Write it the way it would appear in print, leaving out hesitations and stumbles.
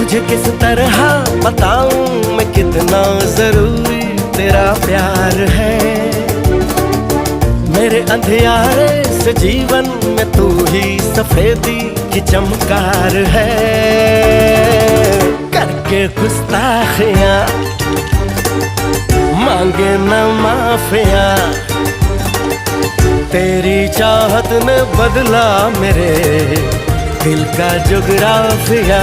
तुझे किस तरह बताऊं मैं कितना जरूरी तेरा प्यार है। मेरे अंधियारे से जीवन में तू ही सफेदी की चमकार है। करके गुस्ताखियां मांगे न माफिया, तेरी चाहत ने बदला मेरे दिल का जुगराफिया।